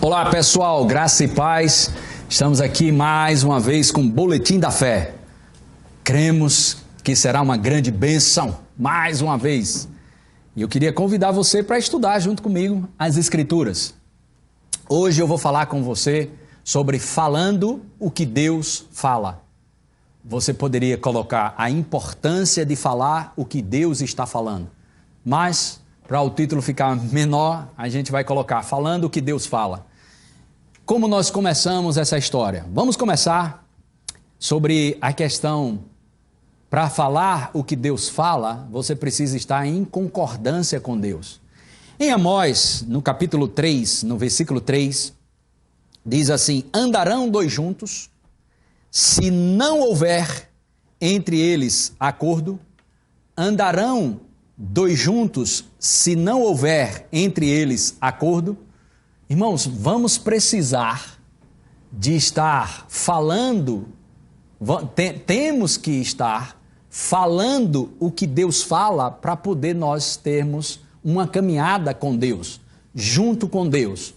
Olá pessoal, graça e paz, estamos aqui mais uma vez com o Boletim da Fé. Cremos que será uma grande bênção, mais uma vez. E eu queria convidar você para estudar junto comigo as Escrituras. Hoje eu vou falar com você sobre falando o que Deus fala. Você poderia colocar a importância de falar o que Deus está falando, mas para o título ficar menor, a gente vai colocar falando o que Deus fala. Como nós começamos essa história? Vamos começar sobre a questão, para falar o que Deus fala, você precisa estar em concordância com Deus. Em Amós, no capítulo 3, no versículo 3, diz assim: andarão dois juntos, se não houver entre eles acordo. Andarão dois juntos, se não houver entre eles acordo. Irmãos, vamos precisar de estar falando, temos que estar falando o que Deus fala para poder nós termos uma caminhada com Deus, junto com Deus.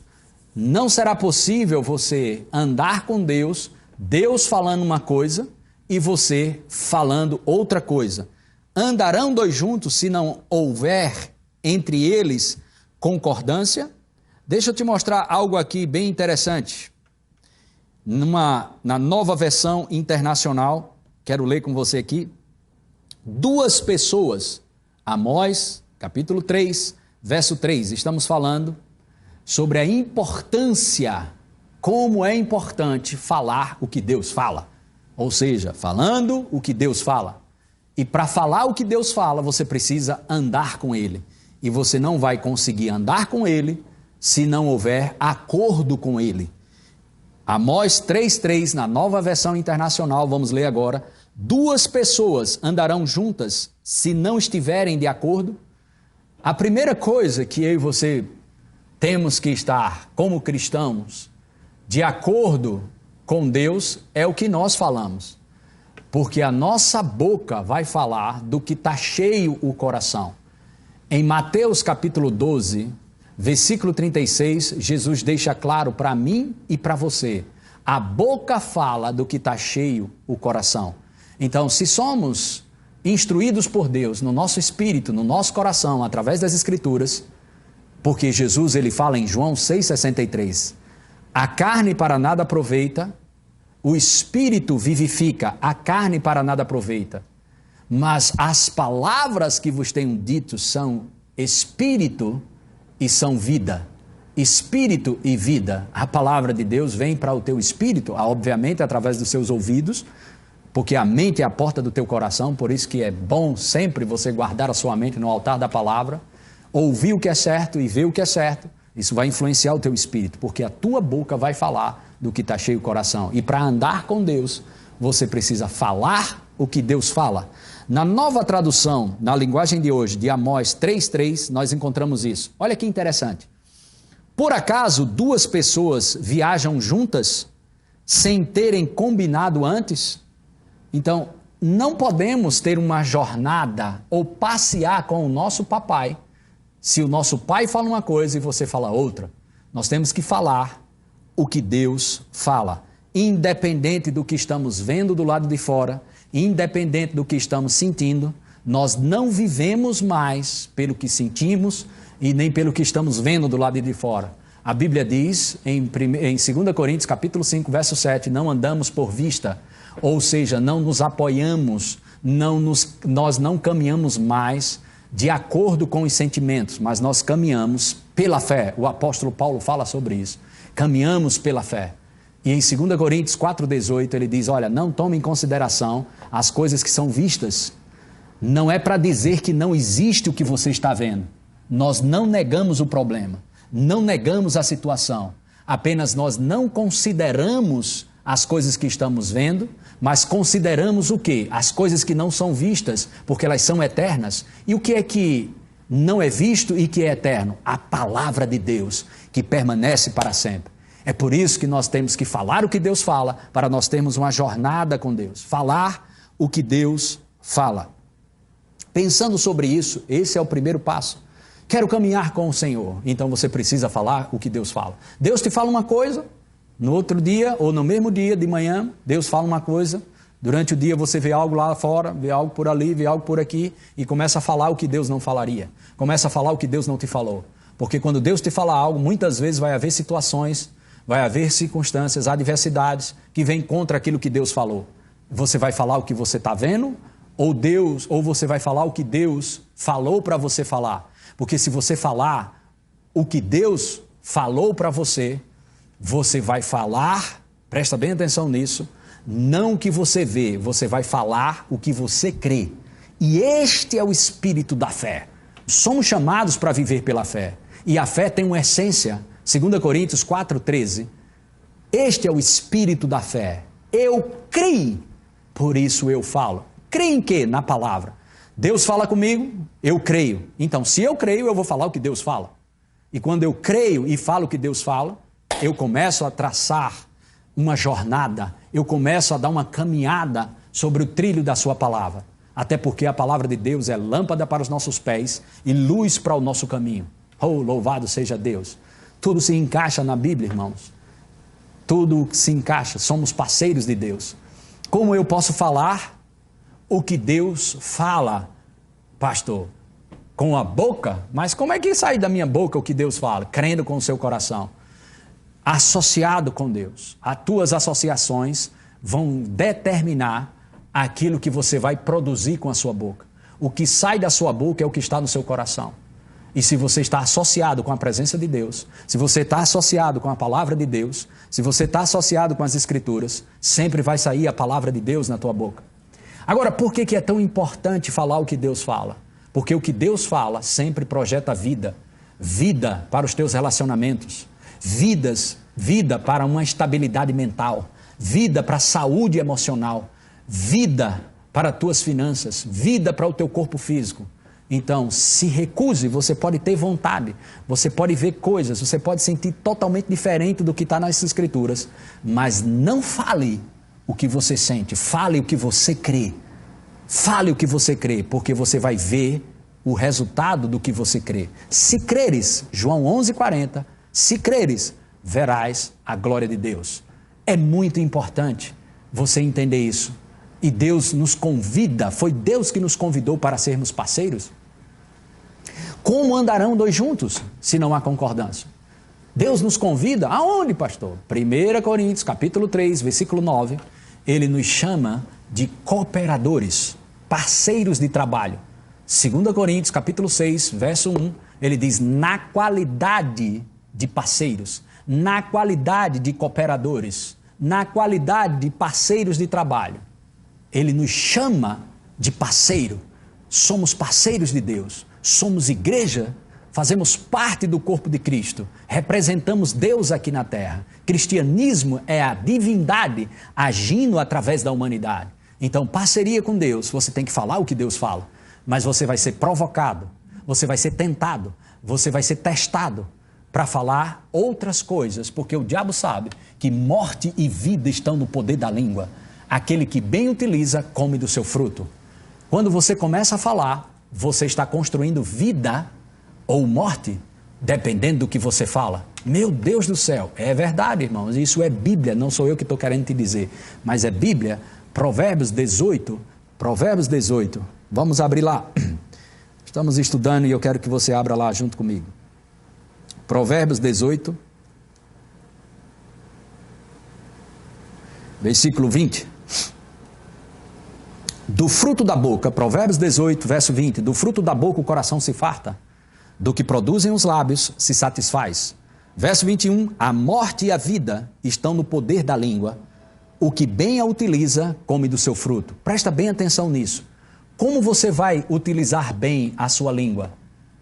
Não será possível você andar com Deus, Deus falando uma coisa e você falando outra coisa. Andarão dois juntos se não houver entre eles concordância. Deixa eu te mostrar algo aqui bem interessante. Na nova versão internacional, quero ler com você aqui. Duas pessoas, Amós, capítulo 3, verso 3, estamos falando sobre a importância, como é importante falar o que Deus fala. Ou seja, falando o que Deus fala. E para falar o que Deus fala, você precisa andar com Ele. E você não vai conseguir andar com Ele se não houver acordo com Ele. Amós 3,3, na nova versão internacional, vamos ler agora. Duas pessoas andarão juntas se não estiverem de acordo. A primeira coisa que eu e você temos que estar, como cristãos, de acordo com Deus, é o que nós falamos. Porque a nossa boca vai falar do que está cheio o coração. Em Mateus capítulo 12, versículo 36, Jesus deixa claro para mim e para você. A boca fala do que está cheio o coração. Então, se somos instruídos por Deus no nosso espírito, no nosso coração, através das Escrituras, porque Jesus ele fala em João 6,63, a carne para nada aproveita, o espírito vivifica, a carne para nada aproveita. Mas as palavras que vos tenho dito são espírito e são vida. Espírito e vida. A palavra de Deus vem para o teu espírito, obviamente através dos seus ouvidos, porque a mente é a porta do teu coração, por isso que é bom sempre você guardar a sua mente no altar da palavra, ouvir o que é certo e ver o que é certo. Isso vai influenciar o teu espírito, porque a tua boca vai falar do que está cheio o coração. E para andar com Deus, você precisa falar o que Deus fala. Na nova tradução, na linguagem de hoje, de Amós 3,3, nós encontramos isso. Olha que interessante. Por acaso duas pessoas viajam juntas sem terem combinado antes? Então, não podemos ter uma jornada ou passear com o nosso papai se o nosso pai fala uma coisa e você fala outra. Nós temos que falar o que Deus fala, independente do que estamos vendo do lado de fora, independente do que estamos sentindo. Nós não vivemos mais pelo que sentimos e nem pelo que estamos vendo do lado de fora. A Bíblia diz em 2 Coríntios capítulo 5, verso 7, não andamos por vista, ou seja, não nos apoiamos, nós não caminhamos mais de acordo com os sentimentos, mas nós caminhamos pela fé. O apóstolo Paulo fala sobre isso. Caminhamos pela fé. E em 2 Coríntios 4,18 ele diz, olha, não tome em consideração as coisas que são vistas. Não é para dizer que não existe o que você está vendo. Nós não negamos o problema, não negamos a situação. Apenas nós não consideramos as coisas que estamos vendo, mas consideramos o quê? As coisas que não são vistas, porque elas são eternas. E o que é que não é visto e que é eterno? A palavra de Deus, que permanece para sempre. É por isso que nós temos que falar o que Deus fala, para nós termos uma jornada com Deus. Falar o que Deus fala. Pensando sobre isso, esse é o primeiro passo. Quero caminhar com o Senhor. Então você precisa falar o que Deus fala. Deus te fala uma coisa, no outro dia ou no mesmo dia de manhã, Deus fala uma coisa. Durante o dia você vê algo lá fora, vê algo por ali, vê algo por aqui e começa a falar o que Deus não falaria. Começa a falar o que Deus não te falou. Porque quando Deus te fala algo, muitas vezes vai haver situações, vai haver circunstâncias, adversidades que vêm contra aquilo que Deus falou. Você vai falar o que você está vendo ou você vai falar o que Deus falou para você falar. Porque se você falar o que Deus falou para você, você vai falar, presta bem atenção nisso, não o que você vê, você vai falar o que você crê. E este é o espírito da fé. Somos chamados para viver pela fé. E a fé tem uma essência, 2 Coríntios 4,13. Este é o espírito da fé. Eu creio, por isso eu falo. Creio em quê? Na palavra. Deus fala comigo, eu creio. Então, se eu creio, eu vou falar o que Deus fala. E quando eu creio e falo o que Deus fala, eu começo a traçar uma jornada, eu começo a dar uma caminhada sobre o trilho da sua palavra. Até porque a palavra de Deus é lâmpada para os nossos pés e luz para o nosso caminho. Oh, louvado seja Deus. Tudo se encaixa na Bíblia, irmãos. Tudo se encaixa, somos parceiros de Deus. Como eu posso falar o que Deus fala, pastor? Com a boca? Mas como é que sai da minha boca o que Deus fala? Crendo com o seu coração. Associado com Deus. As tuas associações vão determinar aquilo que você vai produzir com a sua boca. O que sai da sua boca é o que está no seu coração. E se você está associado com a presença de Deus, se você está associado com a palavra de Deus, se você está associado com as Escrituras, sempre vai sair a palavra de Deus na tua boca. Agora, por que é tão importante falar o que Deus fala? Porque o que Deus fala sempre projeta vida. Vida para os teus relacionamentos. Vida para uma estabilidade mental, vida para a saúde emocional, vida para as tuas finanças, vida para o teu corpo físico. Então, se recuse, você pode ter vontade, você pode ver coisas, você pode sentir totalmente diferente do que está nas Escrituras, mas não fale o que você sente, fale o que você crê. Fale o que você crê, porque você vai ver o resultado do que você crê. Se creres, João 11:40, se creres, verás a glória de Deus. É muito importante você entender isso. E Deus nos convida, foi Deus que nos convidou para sermos parceiros. Como andarão dois juntos, se não há concordância? Deus nos convida, aonde, pastor? 1 Coríntios, capítulo 3, versículo 9, ele nos chama de cooperadores, parceiros de trabalho. 2 Coríntios, capítulo 6, verso 1, ele diz, na qualidade de parceiros, na qualidade de cooperadores, na qualidade de parceiros de trabalho. Ele nos chama de parceiro. Somos parceiros de Deus, somos igreja, fazemos parte do corpo de Cristo, representamos Deus aqui na terra. Cristianismo é a divindade agindo através da humanidade. Então, parceria com Deus, você tem que falar o que Deus fala, mas você vai ser provocado, você vai ser tentado, você vai ser testado para falar outras coisas, porque o diabo sabe que morte e vida estão no poder da língua. Aquele que bem utiliza, come do seu fruto. Quando você começa a falar, você está construindo vida ou morte, dependendo do que você fala. Meu Deus do céu, é verdade, irmãos, isso é Bíblia, não sou eu que estou querendo te dizer, mas é Bíblia, Provérbios 18, vamos abrir lá. Estamos estudando e eu quero que você abra lá junto comigo. Provérbios 18, versículo 20. Do fruto da boca, Provérbios 18, verso 20, do fruto da boca o coração se farta, do que produzem os lábios se satisfaz. Verso 21, a morte e a vida estão no poder da língua, o que bem a utiliza come do seu fruto. Presta bem atenção nisso. Como você vai utilizar bem a sua língua?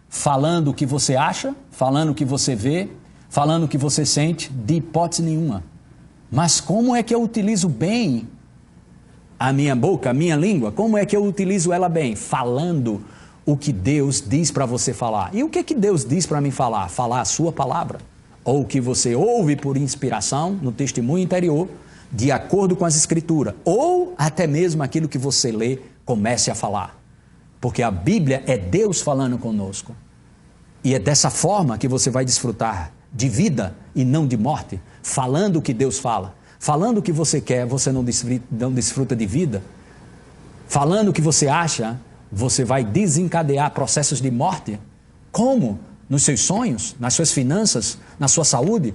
Falando o que você acha, falando o que você vê, falando o que você sente, de hipótese nenhuma. Mas como é que eu utilizo bem a minha boca, a minha língua? Como é que eu utilizo ela bem? Falando o que Deus diz para você falar. E o que que Deus diz para mim falar? Falar a sua palavra. Ou o que você ouve por inspiração, no testemunho interior, de acordo com as Escrituras. Ou até mesmo aquilo que você lê, comece a falar. Porque a Bíblia é Deus falando conosco. E é dessa forma que você vai desfrutar de vida e não de morte, falando o que Deus fala. Falando o que você quer, você não desfruta de vida. Falando o que você acha, você vai desencadear processos de morte. Como? Nos seus sonhos, nas suas finanças, na sua saúde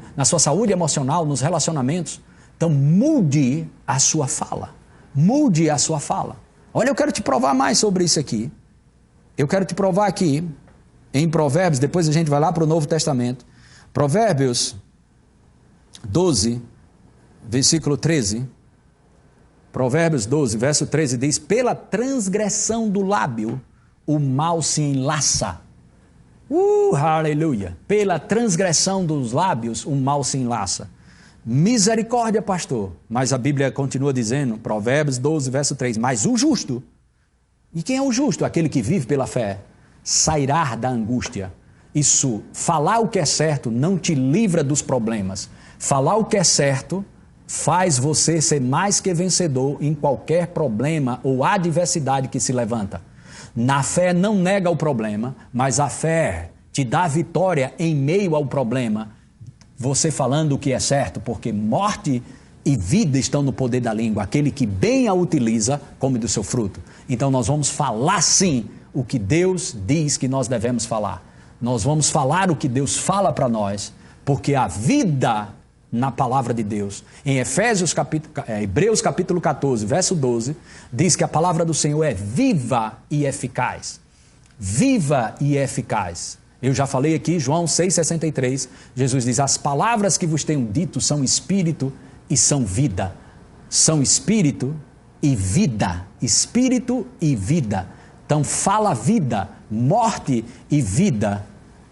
emocional, nos relacionamentos. Então mude a sua fala. Mude a sua fala. Olha, eu quero te provar mais sobre isso aqui. Eu quero te provar aqui, em Provérbios, depois a gente vai lá para o Novo Testamento. Provérbios 12, versículo 13. Provérbios 12, verso 13 diz: pela transgressão do lábio, o mal se enlaça. Aleluia! Pela transgressão dos lábios, o mal se enlaça. Misericórdia, pastor. Mas a Bíblia continua dizendo, Provérbios 12, verso 3, mas o justo, e quem é o justo? Aquele que vive pela fé, sairá da angústia. Isso, falar o que é certo não te livra dos problemas. Falar o que é certo faz você ser mais que vencedor em qualquer problema ou adversidade que se levanta. Na fé não nega o problema, mas a fé te dá vitória em meio ao problema. Você falando o que é certo, porque morte e vida estão no poder da língua. Aquele que bem a utiliza, come do seu fruto. Então nós vamos falar sim o que Deus diz que nós devemos falar. Nós vamos falar o que Deus fala para nós, porque a vida na palavra de Deus, em Hebreus capítulo 14, verso 12, diz que a palavra do Senhor é viva e eficaz. Viva e eficaz. Eu já falei aqui, João 6,63, Jesus diz: as palavras que vos tenho dito são espírito e são vida. São espírito e vida. Espírito e vida. Então fala vida, morte e vida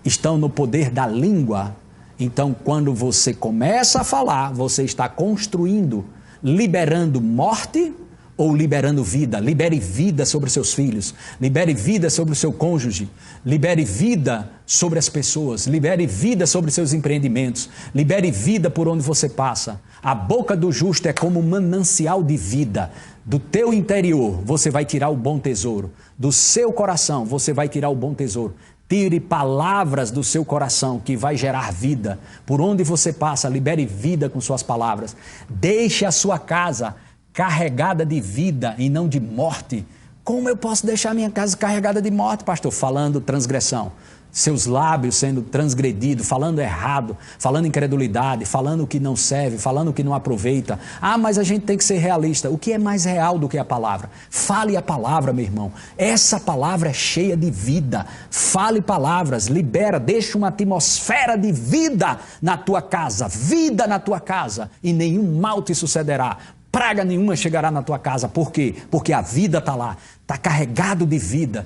estão no poder da língua. Então quando você começa a falar, você está construindo, liberando morte ou liberando vida. Libere vida sobre seus filhos, libere vida sobre o seu cônjuge, libere vida sobre as pessoas, libere vida sobre seus empreendimentos, libere vida por onde você passa. A boca do justo é como um manancial de vida. Do teu interior você vai tirar o bom tesouro, do seu coração você vai tirar o bom tesouro. Tire palavras do seu coração que vai gerar vida. Por onde você passa, libere vida com suas palavras. Deixe a sua casa carregada de vida e não de morte. Como eu posso deixar minha casa carregada de morte, pastor? Falando transgressão. Seus lábios sendo transgredidos, falando errado, falando incredulidade, falando o que não serve, falando o que não aproveita. Ah, mas a gente tem que ser realista. O que é mais real do que a palavra? Fale a palavra, meu irmão. Essa palavra é cheia de vida. Fale palavras, libera, deixa uma atmosfera de vida na tua casa. Vida na tua casa e nenhum mal te sucederá. Praga nenhuma chegará na tua casa. Por quê? Porque a vida está lá, está carregado de vida.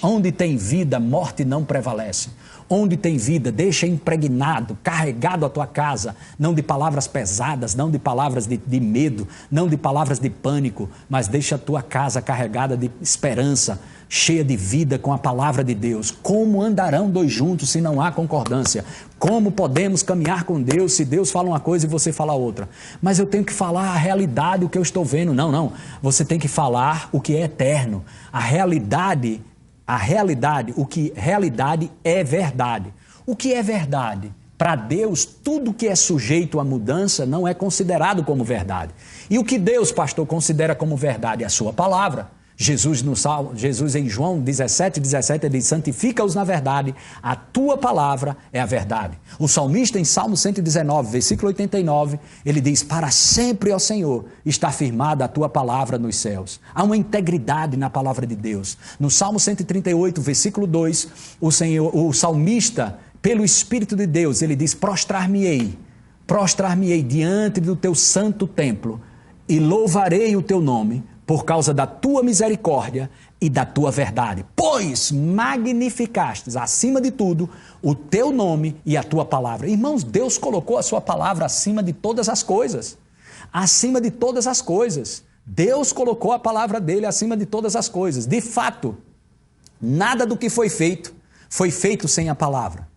Onde tem vida, morte não prevalece. Onde tem vida, deixa impregnado, carregado a tua casa, não de palavras pesadas, não de palavras de medo, não de palavras de pânico, mas deixa a tua casa carregada de esperança, cheia de vida com a palavra de Deus. Como andarão dois juntos se não há concordância? Como podemos caminhar com Deus se Deus fala uma coisa e você fala outra? Mas eu tenho que falar a realidade, o que eu estou vendo. Não. Você tem que falar o que é eterno. A realidade, realidade é verdade. O que é verdade? Para Deus, tudo que é sujeito à mudança não é considerado como verdade. E o que Deus, pastor, considera como verdade? É a sua palavra. Jesus em João 17, ele diz: santifica-os na verdade, a tua palavra é a verdade. O salmista em Salmo 119, versículo 89, ele diz: para sempre, ó Senhor, está firmada a tua palavra nos céus. Há uma integridade na palavra de Deus. No Salmo 138, versículo 2, o salmista, pelo Espírito de Deus, ele diz: prostrar-me-ei diante do teu santo templo e louvarei o teu nome, por causa da tua misericórdia e da tua verdade. Pois magnificastes, acima de tudo, o teu nome e a tua palavra. Irmãos, Deus colocou a sua palavra acima de todas as coisas. Acima de todas as coisas. Deus colocou a palavra dele acima de todas as coisas. De fato, nada do que foi feito sem a palavra.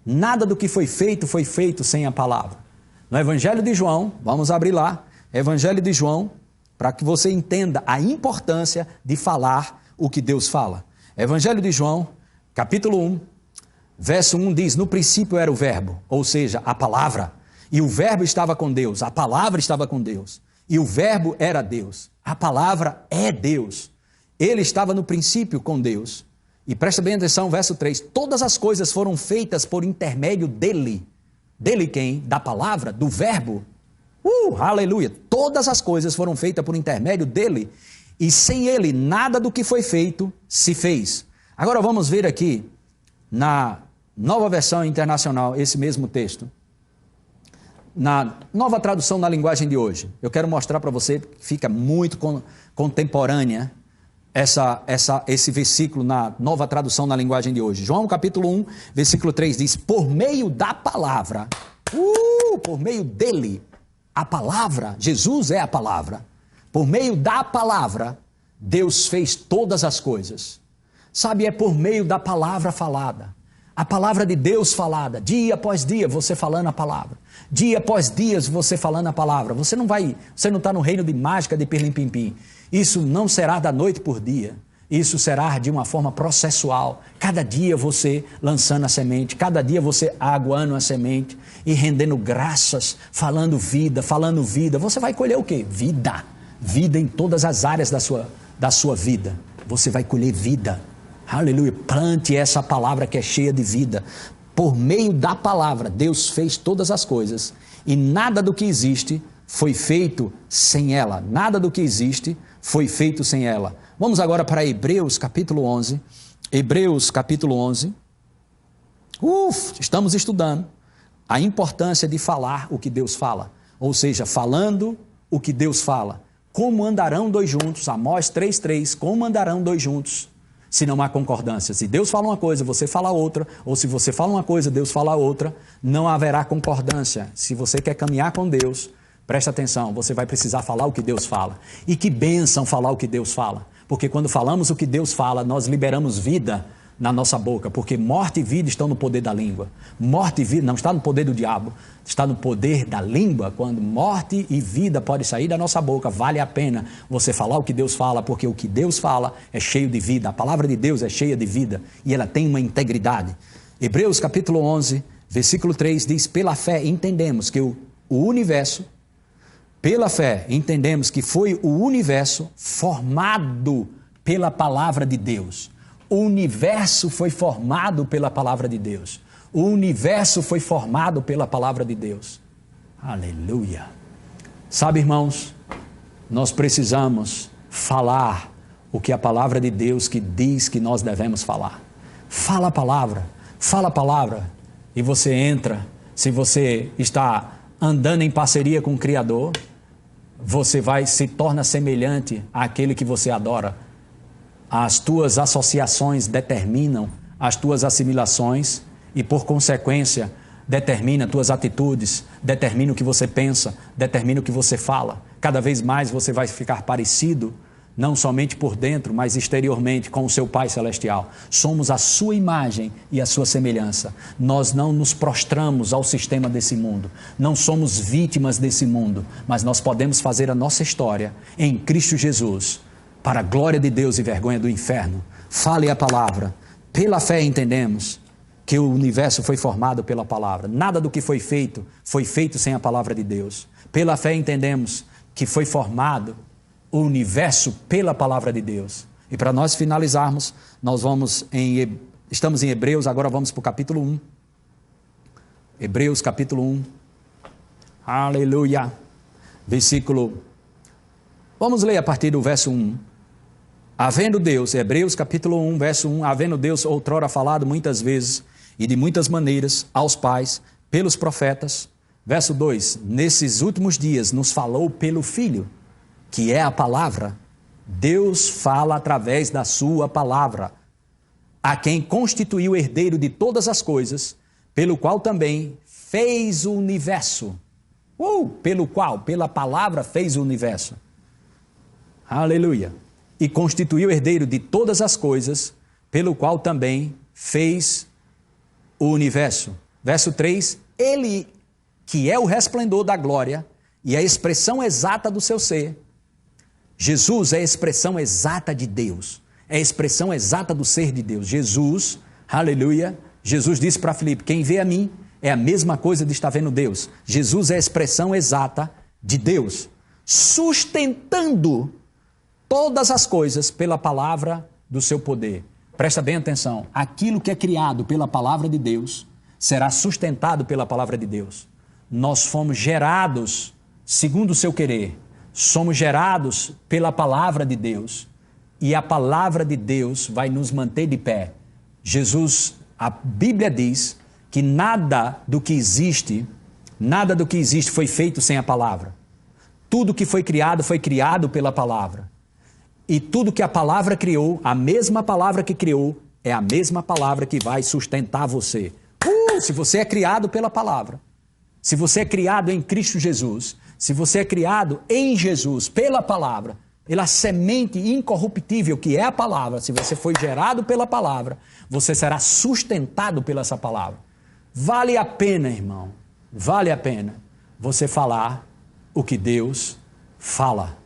Nada do que foi feito sem a palavra. No Evangelho de João, vamos abrir lá, Evangelho de João, para que você entenda a importância de falar o que Deus fala. Evangelho de João, capítulo 1, Verso 1 diz, no princípio era o verbo, ou seja, a palavra. E o verbo estava com Deus, a palavra estava com Deus. E o verbo era Deus, a palavra é Deus. Ele estava no princípio com Deus. E presta bem atenção, verso 3, todas as coisas foram feitas por intermédio dele. Dele quem? Da palavra, do verbo. Aleluia! Todas as coisas foram feitas por intermédio dele. E sem ele, nada do que foi feito se fez. Agora vamos ver aqui, na Nova Versão Internacional, esse mesmo texto. Na nova tradução na linguagem de hoje. Eu quero mostrar para você que fica muito contemporânea esse versículo na nova tradução na linguagem de hoje. João capítulo 1, versículo 3 diz, por meio da palavra, por meio dele, a palavra, Jesus é a palavra, por meio da palavra, Deus fez todas as coisas. Sabe, é por meio da palavra falada, a palavra de Deus falada, dia após dia você falando a palavra, dia após dia você falando a palavra. Você não está no reino de mágica de pirlim-pim-pim. Isso não será da noite por dia, isso será de uma forma processual. Cada dia você lançando a semente, cada dia você aguando a semente e rendendo graças, falando vida. Você vai colher o quê? Vida. Vida em todas as áreas da sua vida. Você vai colher vida. Aleluia. Plante essa palavra que é cheia de vida. Por meio da palavra, Deus fez todas as coisas e nada do que existe foi feito sem ela. Nada do que existe foi feito sem ela. Vamos agora para Hebreus capítulo 11. Hebreus capítulo 11. Estamos estudando a importância de falar o que Deus fala. Ou seja, falando o que Deus fala. Como andarão dois juntos? Amós 3:3. Como andarão dois juntos se não há concordância? Se Deus fala uma coisa, você fala outra. Ou se você fala uma coisa, Deus fala outra. Não haverá concordância. Se você quer caminhar com Deus, presta atenção, você vai precisar falar o que Deus fala. E que bênção falar o que Deus fala. Porque quando falamos o que Deus fala, nós liberamos vida na nossa boca. Porque morte e vida estão no poder da língua. Morte e vida não está no poder do diabo, está no poder da língua. Quando morte e vida podem sair da nossa boca, vale a pena você falar o que Deus fala, porque o que Deus fala é cheio de vida. A palavra de Deus é cheia de vida e ela tem uma integridade. Hebreus capítulo 11, versículo 3 diz, pela fé entendemos que o universo, pela fé, entendemos que foi o universo formado pela palavra de Deus. O universo foi formado pela palavra de Deus. O universo foi formado pela palavra de Deus. Aleluia. Sabe, irmãos, nós precisamos falar o que a palavra de Deus que diz que nós devemos falar. Fala a palavra e você entra. Se você está andando em parceria com o Criador, você se torna semelhante àquele que você adora. As tuas associações determinam as tuas assimilações e, por consequência, determina tuas atitudes, determina o que você pensa, determina o que você fala. Cada vez mais você vai ficar parecido, não somente por dentro, mas exteriormente com o seu Pai Celestial. Somos a sua imagem e a sua semelhança. Nós não nos prostramos ao sistema desse mundo. Não somos vítimas desse mundo, mas nós podemos fazer a nossa história em Cristo Jesus, para a glória de Deus e vergonha do inferno. Fale a palavra. Pela fé entendemos que o universo foi formado pela palavra. Nada do que foi feito sem a palavra de Deus. Pela fé entendemos que foi formado o universo pela palavra de Deus. E para nós finalizarmos, estamos em Hebreus, agora vamos para o capítulo 1. Hebreus capítulo 1. Aleluia. Vamos ler a partir do verso 1. Havendo Deus, Hebreus capítulo 1, verso 1, havendo Deus outrora falado muitas vezes e de muitas maneiras aos pais, pelos profetas. Verso 2, nesses últimos dias nos falou pelo Filho, que é a palavra. Deus fala através da sua palavra, a quem constituiu herdeiro de todas as coisas, pelo qual também fez o universo. Pela palavra fez o universo. Aleluia. E constituiu herdeiro de todas as coisas, pelo qual também fez o universo. Verso 3, ele que é o resplendor da glória e a expressão exata do seu ser. Jesus é a expressão exata de Deus, é a expressão exata do ser de Deus. Jesus, aleluia, Jesus disse para Filipe, quem vê a mim é a mesma coisa de estar vendo Deus. Jesus é a expressão exata de Deus, sustentando todas as coisas pela palavra do seu poder. Presta bem atenção, aquilo que é criado pela palavra de Deus será sustentado pela palavra de Deus. Nós fomos gerados segundo o seu querer, somos gerados pela palavra de Deus e a palavra de Deus vai nos manter de pé. A Bíblia diz que nada do que existe foi feito sem a palavra. Tudo que foi criado pela palavra. E tudo que a palavra criou, a mesma palavra que criou, é a mesma palavra que vai sustentar você. Se você é criado pela palavra, se você é criado em Cristo Jesus, se você é criado em Jesus pela palavra, pela semente incorruptível que é a palavra, se você foi gerado pela palavra, você será sustentado pela essa palavra. Vale a pena, irmão, vale a pena você falar o que Deus fala.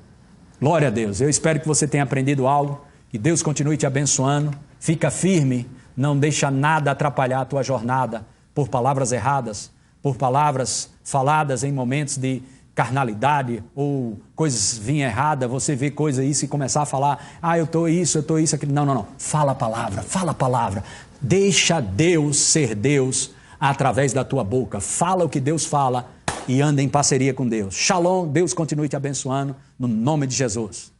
Glória a Deus. Eu espero que você tenha aprendido algo, que Deus continue te abençoando. Fica firme, não deixa nada atrapalhar a tua jornada por palavras erradas, por palavras faladas em momentos de carnalidade ou coisas vinham erradas, você vê coisa isso e começar a falar, eu estou isso, aquilo. Não. Fala a palavra. Deixa Deus ser Deus através da tua boca. Fala o que Deus fala e anda em parceria com Deus. Shalom, Deus continue te abençoando no nome de Jesus.